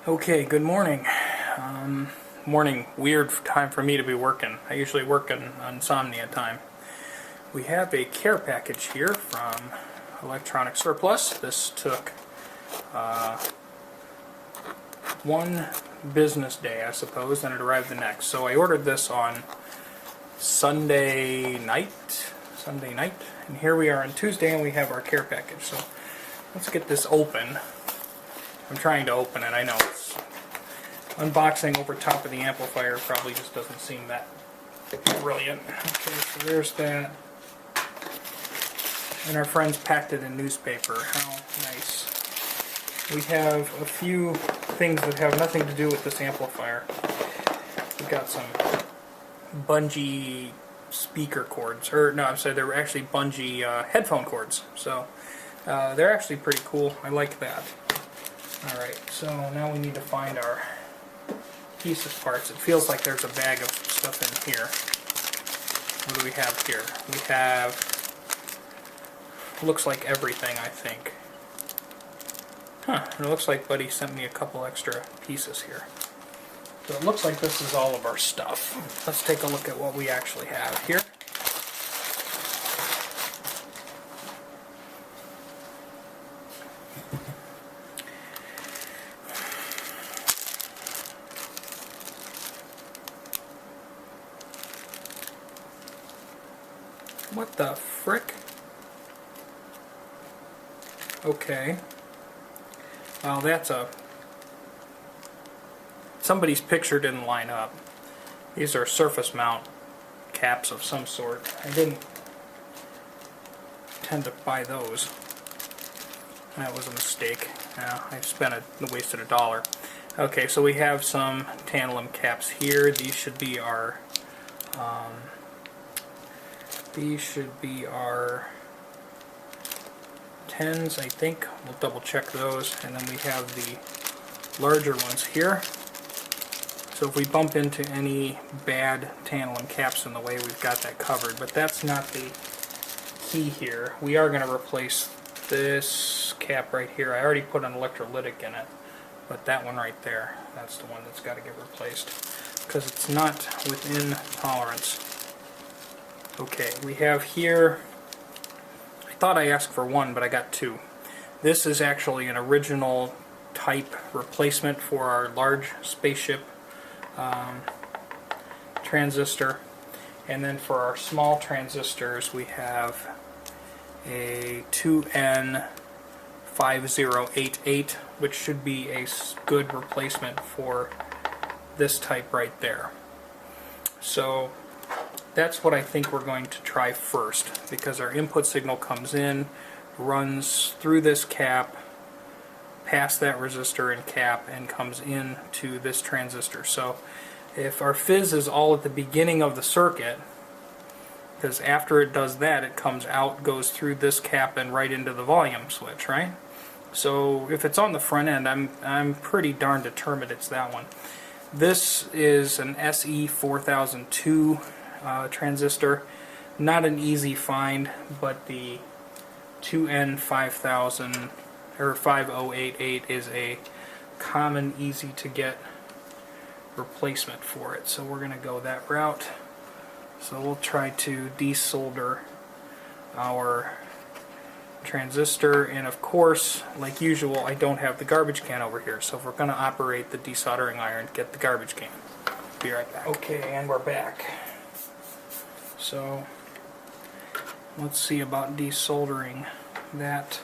Okay, good morning. Morning, weird time for me to be working. I usually work in insomnia time. We have a care package here from Electronic Surplus. This took one business day, I suppose, and it arrived the next. So I ordered this on Sunday night, and here we are on Tuesday and we have our care package. So let's get this open. I'm trying to open it, I know. Unboxing over top of the amplifier probably just doesn't seem that brilliant. Okay, so there's that. And our friends packed it in newspaper. How nice. We have a few things that have nothing to do with this amplifier. We've got some bungee speaker cords. Or, no, I'm sorry, they're actually bungee headphone cords. So, they're actually pretty cool. I like that. Alright, so now we need to find our pieces parts. It feels like there's a bag of stuff in here. What do we have here? We have, looks like everything, I think. Huh, it looks like Buddy sent me a couple extra pieces here. So it looks like this is all of our stuff. Let's take a look at what we actually have here. What the frick? Okay. Well, that's a... somebody's picture didn't line up. These are surface mount caps of some sort. I didn't tend to buy those. That was a mistake. I wasted $1. Okay, so we have some tantalum caps here. These should be our... these should be our 10s, I think. We'll double check those. And then we have the larger ones here. So if we bump into any bad tantalum caps in the way, we've got that covered. But that's not the key here. We are going to replace this cap right here. I already put an electrolytic in it. But that one right there, that's the one that's got to get replaced. Because it's not within tolerance. Okay, we have here, I thought I asked for one, but I got two. This is actually an original type replacement for our large spaceship transistor. And then for our small transistors, we have a 2N5088, which should be a good replacement for this type right there. So that's what I think we're going to try first, because our input signal comes in, runs through this cap, past that resistor and cap, and comes into this transistor. So if our fizz is all at the beginning of the circuit, because after it does that, it comes out, goes through this cap, and right into the volume switch, right? So if it's on the front end, I'm pretty darn determined it's that one. This is an SE4002 transistor. Not an easy find, but the 2N5000 or 5088 is a common, easy to get replacement for it. So we're going to go that route. So we'll try to desolder our transistor, and of course, like usual, I don't have the garbage can over here. So if we're going to operate the desoldering iron, get the garbage can. Be right back. Okay, and we're back. So let's see about desoldering that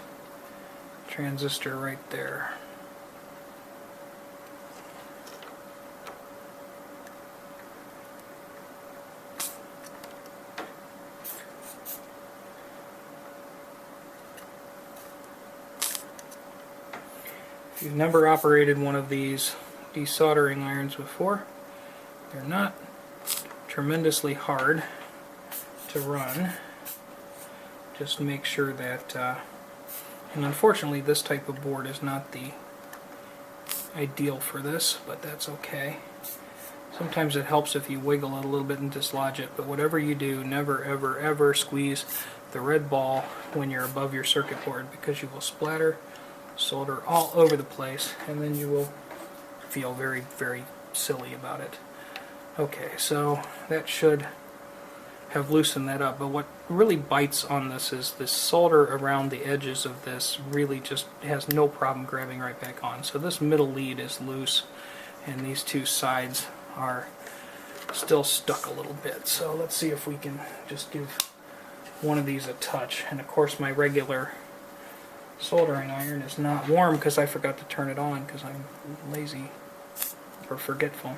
transistor right there. If you've never operated one of these desoldering irons before, they're not tremendously hard to run. Just make sure that, and unfortunately this type of board is not the ideal for this, but that's okay. Sometimes it helps if you wiggle it a little bit and dislodge it, but whatever you do, never ever ever squeeze the red ball when you're above your circuit board, because you will splatter solder all over the place, and then you will feel very, very silly about it. Okay, so that should have loosened that up, but what really bites on this is this solder around the edges of this really just has no problem grabbing right back on. So this middle lead is loose, and these two sides are still stuck a little bit. So let's see if we can just give one of these a touch. And of course my regular soldering iron is not warm because I forgot to turn it on because I'm lazy or forgetful.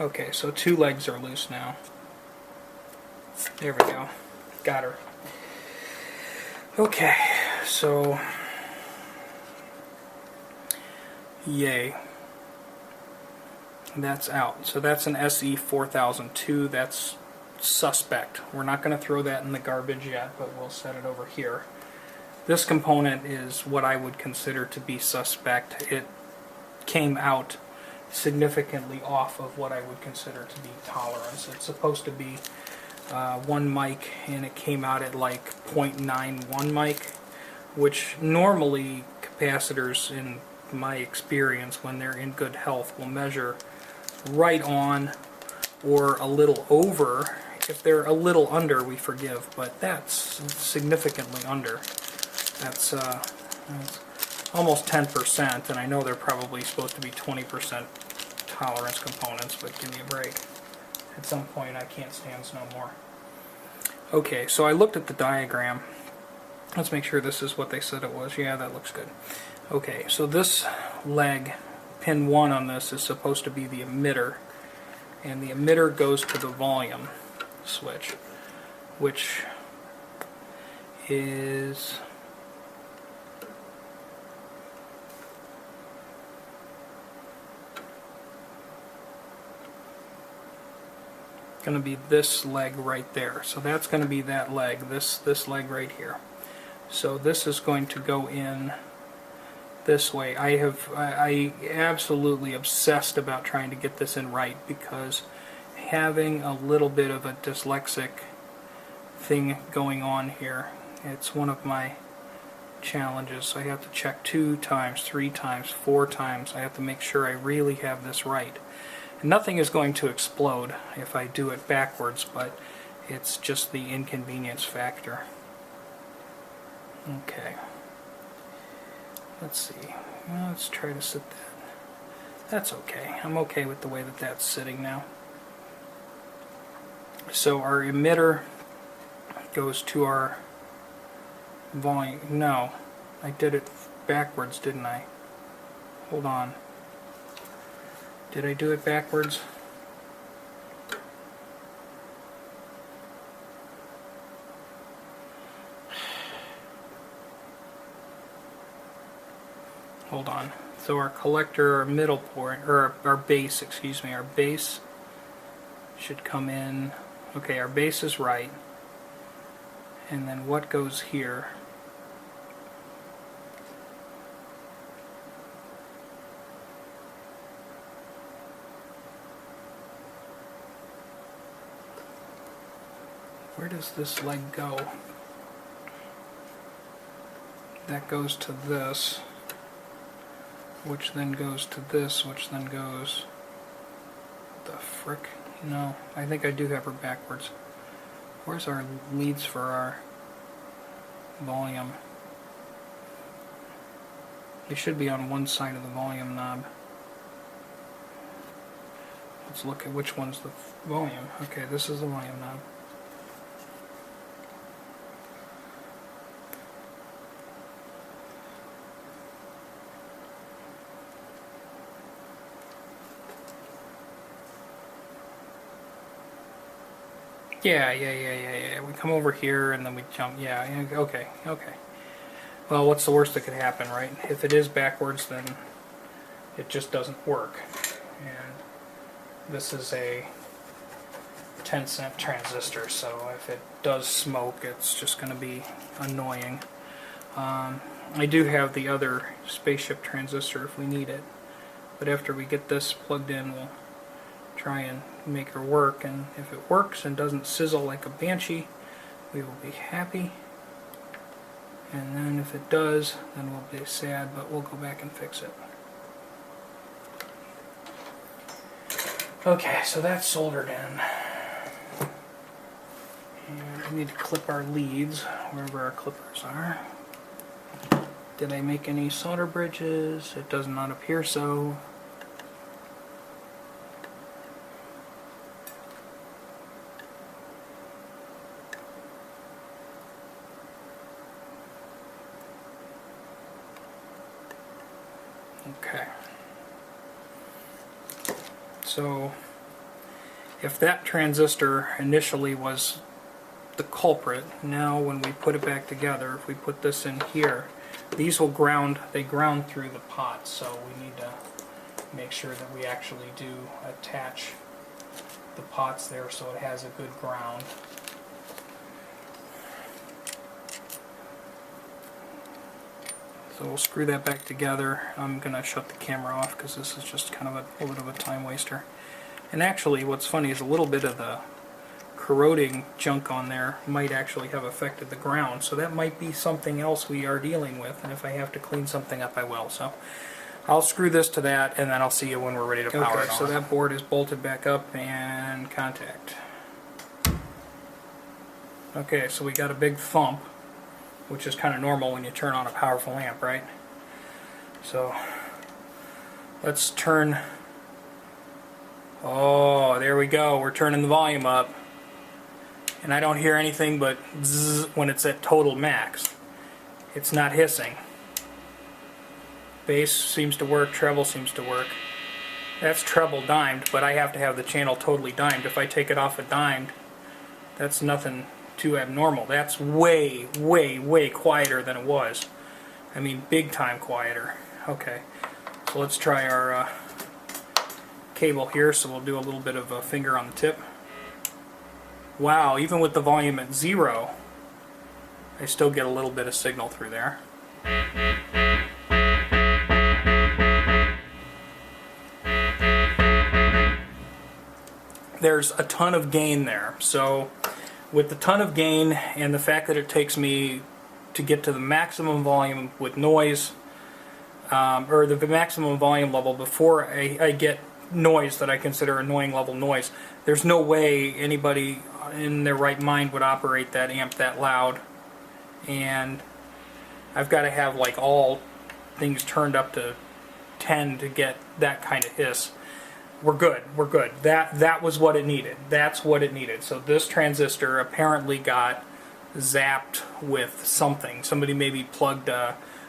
Okay, so two legs are loose now. There we go. Got her. Okay, so yay. That's out. So that's an SE4002. That's suspect. We're not going to throw that in the garbage yet, but we'll set it over here. This component is what I would consider to be suspect. It came out significantly off of what I would consider to be tolerance. It's supposed to be 1 mic, and it came out at like 0.91 mic, which normally capacitors, in my experience, when they're in good health, will measure right on or a little over. If they're a little under, we forgive, but that's significantly under. That's almost 10%, and I know they're probably supposed to be 20% tolerance components, but give me a break. At some point I can't stand no more. Okay, so I looked at the diagram. Let's make sure this is what they said it was. Yeah, that looks good. Okay, so this leg, pin 1 on this, is supposed to be the emitter, and the emitter goes to the volume switch, which is going to be this leg right there. So that's going to be that leg, this leg right here. So this is going to go in this way. I absolutely obsessed about trying to get this in right, because having a little bit of a dyslexic thing going on here, it's one of my challenges. So I have to check 2 times, 3 times, 4 times. I have to make sure I really have this right. Nothing is going to explode if I do it backwards, but it's just the inconvenience factor. Okay. Let's see. Well, let's try to sit that. That's okay. I'm okay with the way that that's sitting now. So our emitter goes to our volume. No, I did it backwards, didn't I? Hold on. Did I do it backwards? Hold on. So our collector, our middle port, or our base, excuse me, our base should come in. Okay, our base is right. And then what goes here? Where does this leg go? That goes to this, which then goes to this, which then goes... The frick? No, I think I do have her backwards. Where's our leads for our volume? They should be on one side of the volume knob. Let's look at which one's the volume. Okay, this is the volume knob. Yeah. We come over here and then we jump. Yeah, okay. Well, what's the worst that could happen, right? If it is backwards, then it just doesn't work. And this is a 10-cent transistor, so if it does smoke, it's just going to be annoying. I do have the other spaceship transistor if we need it, but after we get this plugged in, we'll try and make her work, and if it works and doesn't sizzle like a banshee, we will be happy. And then if it does, then we'll be sad, but we'll go back and fix it. Okay, so that's soldered in. And we need to clip our leads wherever our clippers are. Did I make any solder bridges? It does not appear so. Okay. So if that transistor initially was the culprit, now when we put it back together, if we put this in here, these will ground, they ground through the pot, so we need to make sure that we actually do attach the pots there so it has a good ground. So we'll screw that back together. I'm going to shut the camera off because this is just kind of a bit of a time waster. And actually what's funny is a little bit of the corroding junk on there might actually have affected the ground. So that might be something else we are dealing with, and if I have to clean something up I will. So I'll screw this to that and then I'll see you when we're ready to power it on. So that board is bolted back up and contact. Okay, so we got a big thump, which is kind of normal when you turn on a powerful amp, right? So let's turn, oh, there we go, we're turning the volume up, and I don't hear anything but zzz when it's at total max. It's not hissing. Bass seems to work, treble seems to work. That's treble dimed, but I have to have the channel totally dimed. If I take it off a dimed, that's nothing too abnormal. That's way, way, way quieter than it was. I mean, big time quieter. Okay, so let's try our cable here. So we'll do a little bit of a finger on the tip. Wow, even with the volume at 0, I still get a little bit of signal through there. There's a ton of gain there. So with the ton of gain and the fact that it takes me to get to the maximum volume with noise, or the maximum volume level before I get noise that I consider annoying level noise, there's no way anybody in their right mind would operate that amp that loud. And I've got to have like all things turned up to 10 to get that kind of hiss. We're good, we're good. That was what it needed. That's what it needed. So this transistor apparently got zapped with something. Somebody maybe plugged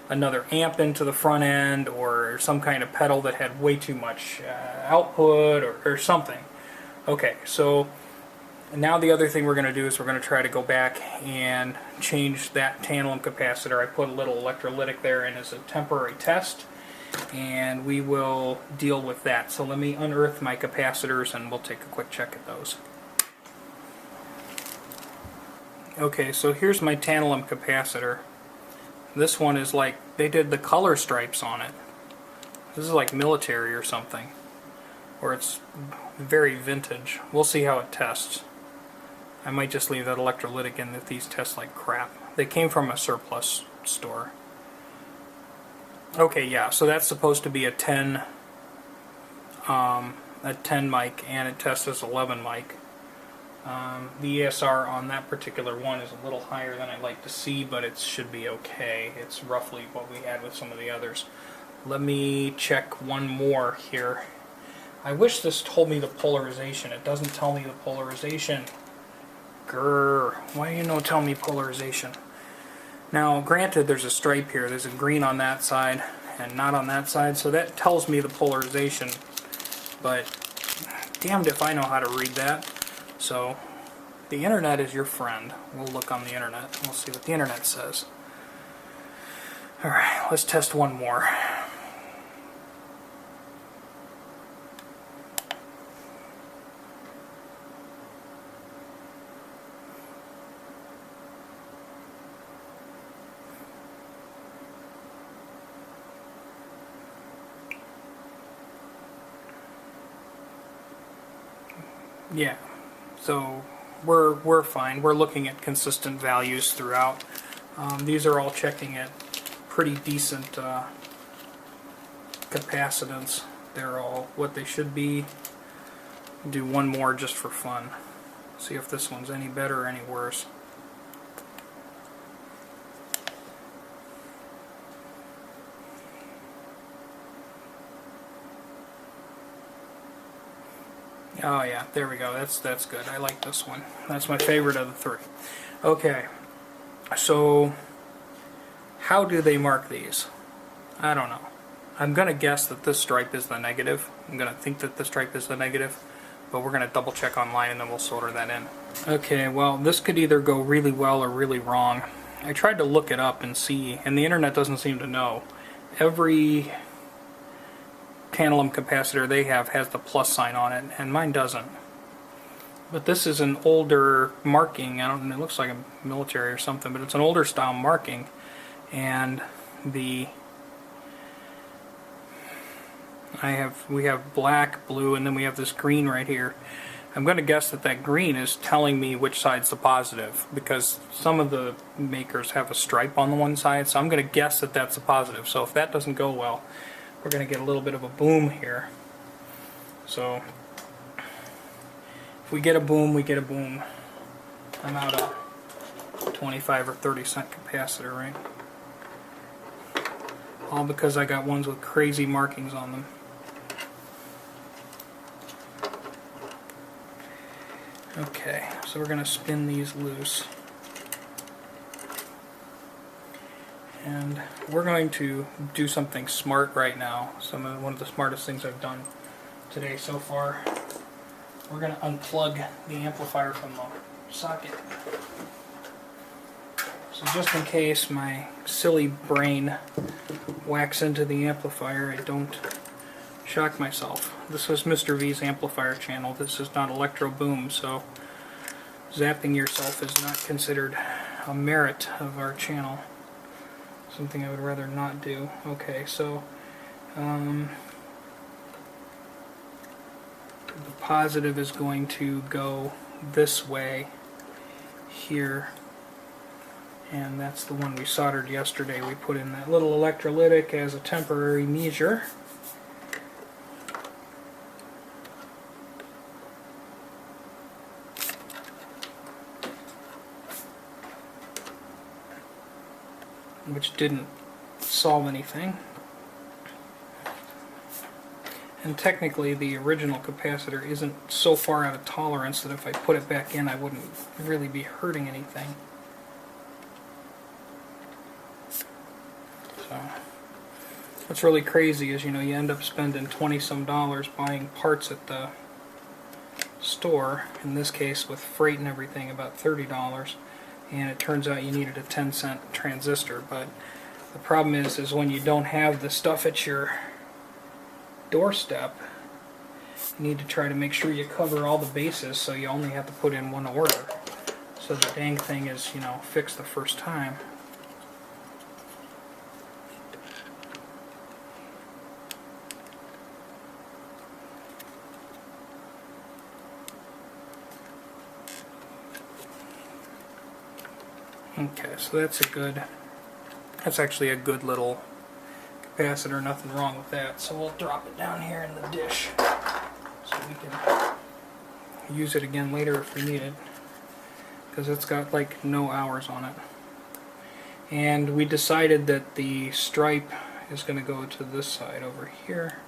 another amp into the front end, or some kind of pedal that had way too much output, or something. Okay, so now the other thing we're going to do is we're going to try to go back and change that tantalum capacitor. I put a little electrolytic there in as a temporary test, and we will deal with that. So let me unearth my capacitors and we'll take a quick check at those. Okay, so here's my tantalum capacitor. This one is like, they did the color stripes on it. This is like military or something. Or it's very vintage. We'll see how it tests. I might just leave that electrolytic in if these test like crap. They came from a surplus store. Okay, yeah, so that's supposed to be a 10 mic, and it tests as 11 mic. The ESR on that particular one is a little higher than I'd like to see, but it should be okay. It's roughly what we had with some of the others. Let me check one more here. I wish this told me the polarization. It doesn't tell me the polarization. Grrr. Why do you not tell me polarization? Now, granted, there's a stripe here. There's a green on that side and not on that side, so that tells me the polarization, but damned if I know how to read that. So the internet is your friend. We'll look on the internet and we'll see what the internet says. Alright, let's test one more. Yeah, so we're fine. We're looking at consistent values throughout. These are all checking at pretty decent capacitance. They're all what they should be. do one more just for fun. See if this one's any better or any worse. Oh yeah, there we go. That's good. I like this one. That's my favorite of the three. Okay, so how do they mark these? I don't know. I'm going to guess that this stripe is the negative. I'm going to think that the stripe is the negative, but we're going to double check online and then we'll solder that in. Okay, well, this could either go really well or really wrong. I tried to look it up and see, and the internet doesn't seem to know. Every tantalum capacitor they have has the plus sign on it, and mine doesn't. But this is an older marking. I don't know, it looks like a military or something, but it's an older style marking, and we have black, blue, and then we have this green right here. I'm going to guess that that green is telling me which side's the positive, because some of the makers have a stripe on the one side, so I'm going to guess that that's the positive. So if that doesn't go well, we're going to get a little bit of a boom here. So if we get a boom, we get a boom. I'm out a 25 or 30 cent capacitor, right? All because I got ones with crazy markings on them. Okay, so we're going to spin these loose. And we're going to do something smart right now. One of the smartest things I've done today so far. We're going to unplug the amplifier from the socket. So just in case my silly brain whacks into the amplifier, I don't shock myself. This is Mr. V's amplifier channel. This is not electro boom, so zapping yourself is not considered a merit of our channel. Something I would rather not do. Okay, so the positive is going to go this way here, and that's the one we soldered yesterday. We put in that little electrolytic as a temporary measure. Which didn't solve anything. And technically the original capacitor isn't so far out of tolerance that if I put it back in I wouldn't really be hurting anything. So what's really crazy is, you know, you end up spending $20-some buying parts at the store, in this case with freight and everything about $30. And it turns out you needed a 10-cent transistor. But the problem is when you don't have the stuff at your doorstep, you need to try to make sure you cover all the bases, so you only have to put in one order, so the dang thing is, you know, fixed the first time. Okay, so that's actually a good little capacitor, nothing wrong with that. So we'll drop it down here in the dish so we can use it again later if we need it, because it's got like no hours on it. And we decided that the stripe is going to go to this side over here.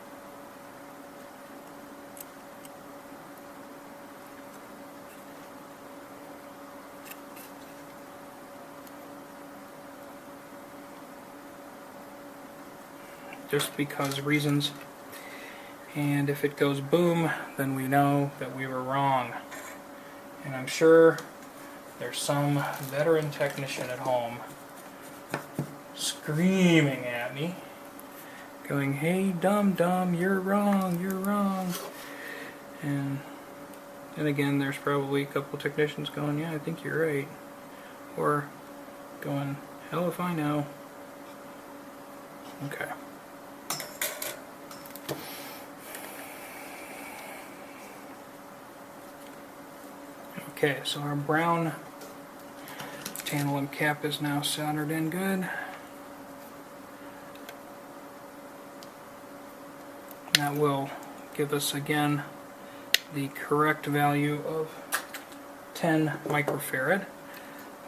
Just because reasons, and if it goes boom, then we know that we were wrong. And I'm sure there's some veteran technician at home screaming at me, going, "Hey, dumb, you're wrong, you're wrong." And then again, there's probably a couple technicians going, "Yeah, I think you're right," or going, "Hell if I know." Okay. Okay, so our brown tantalum cap is now soldered in good. That will give us again the correct value of 10 microfarad,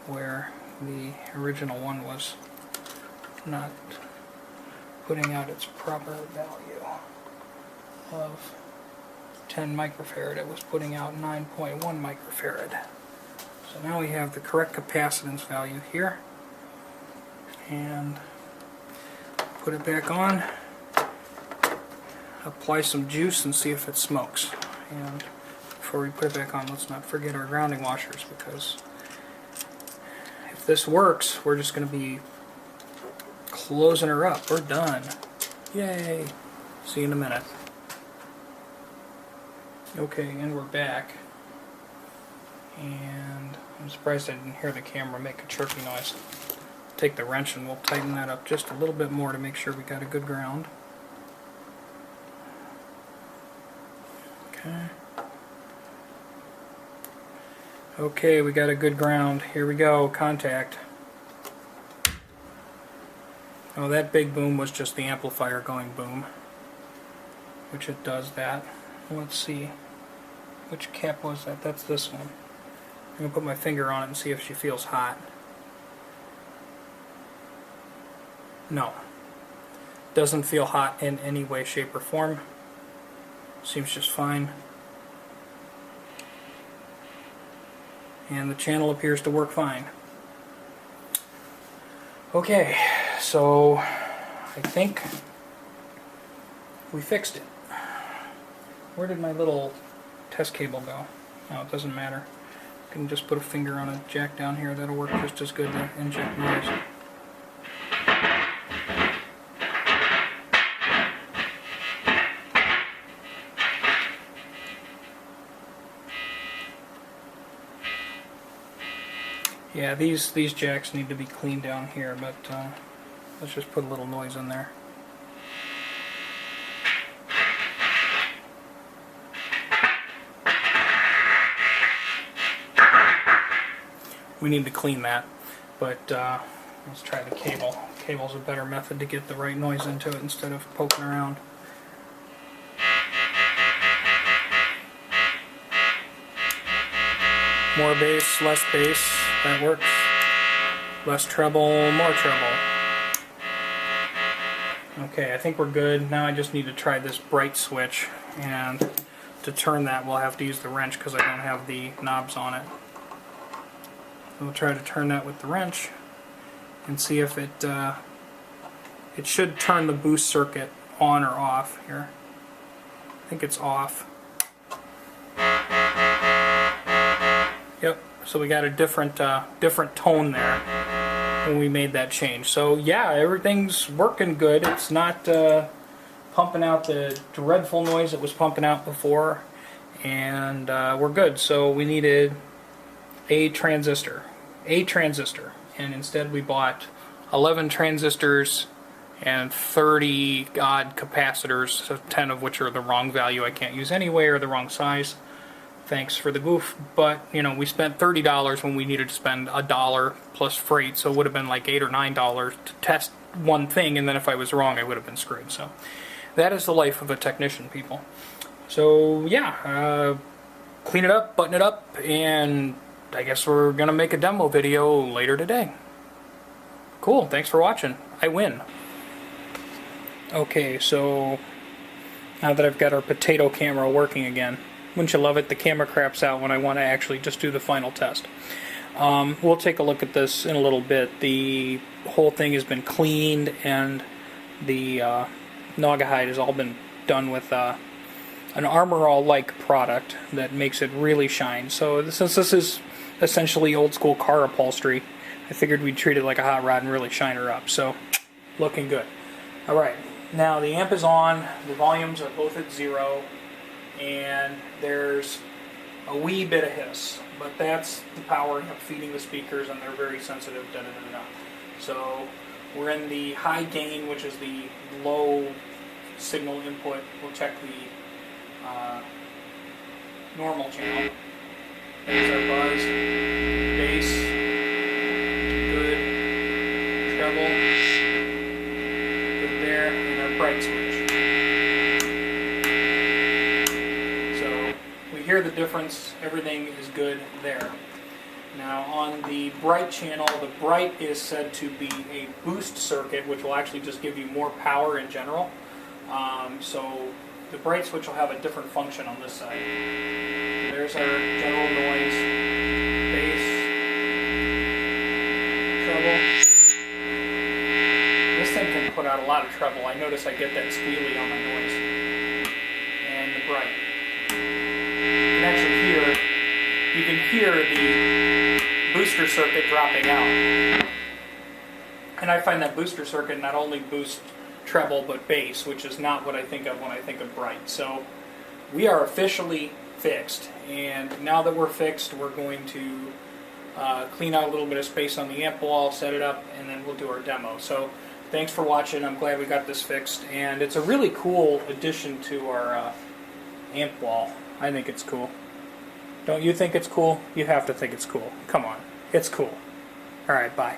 where the original one was not putting out its proper value of 10 microfarad. It was putting out 9.1 microfarad. So now we have the correct capacitance value here, and put it back on, apply some juice and see if it smokes. And before we put it back on, let's not forget our grounding washers, because if this works, we're just going to be closing her up. We're done. Yay! See you in a minute. Okay, and we're back. And I'm surprised I didn't hear the camera make a chirpy noise. Take the wrench and we'll tighten that up just a little bit more to make sure we got a good ground. Okay. Okay, we got a good ground. Here we go, contact. Oh, that big boom was just the amplifier going boom, which it does that. Let's see, which cap was that? That's this one. I'm going to put my finger on it and see if she feels hot. No. Doesn't feel hot in any way, shape, or form. Seems just fine. And the channel appears to work fine. Okay, so I think we fixed it. Where did my little test cable go? No, it doesn't matter. I can just put a finger on a jack down here. That'll work just as good to inject noise. Yeah, these jacks need to be cleaned down here, but let's just put a little noise in there. We need to clean that, but let's try the cable. Cable's a better method to get the right noise into it instead of poking around. More bass, less bass, that works. Less treble, more treble. Okay, I think we're good. Now I just need to try this bright switch, and to turn that we'll have to use the wrench because I don't have the knobs on it. We'll try to turn that with the wrench and see if it should turn the boost circuit on or off here. I think it's off. Yep, so we got a different tone there when we made that change. So yeah, everything's working good. It's not pumping out the dreadful noise it was pumping out before, and we're good. So we needed a transistor, and instead we bought 11 transistors and 30 odd capacitors, so 10 of which are the wrong value I can't use anyway, or the wrong size. Thanks for the goof, but you know, we spent $30 when we needed to spend $1 plus freight, so it would have been like $8 or $9 to test one thing, and then if I was wrong I would have been screwed. So that is the life of a technician, people. So yeah, clean it up, button it up, and I guess we're gonna make a demo video later today. Cool, thanks for watching. I win. Okay, so now that I've got our potato camera working again, wouldn't you love it? The camera craps out when I want to actually just do the final test. We'll take a look at this in a little bit. The whole thing has been cleaned, and the Naugahyde has all been done with an Armor All-like product that makes it really shine. So since this is essentially old school car upholstery, I figured we'd treat it like a hot rod and really shine her up. So looking good. Alright, now the amp is on, the volumes are both at 0, and there's a wee bit of hiss, but that's the power feeding the speakers, and they're very sensitive. So we're in the high gain, which is the low signal input. We'll check the normal channel. There's our buzz, bass, good, treble, good there, and our bright switch. So difference. Everything is good there. Now on the bright channel, the bright is said to be a boost circuit, which will actually just give you more power in general. So the bright switch will have a different function on this side. There's our general noise, bass, treble. This thing can put out a lot of treble. I notice I get that squealy on my noise. And the bright. You can hear the booster circuit dropping out. And I find that booster circuit not only boosts treble but bass, which is not what I think of when I think of bright. So we are officially fixed, and now that we're fixed, we're going to clean out a little bit of space on the amp wall, set it up, and then we'll do our demo. So thanks for watching. I'm glad we got this fixed, and it's a really cool addition to our amp wall. I think it's cool. Don't you think it's cool? You have to think it's cool. Come on. It's cool. Alright, bye.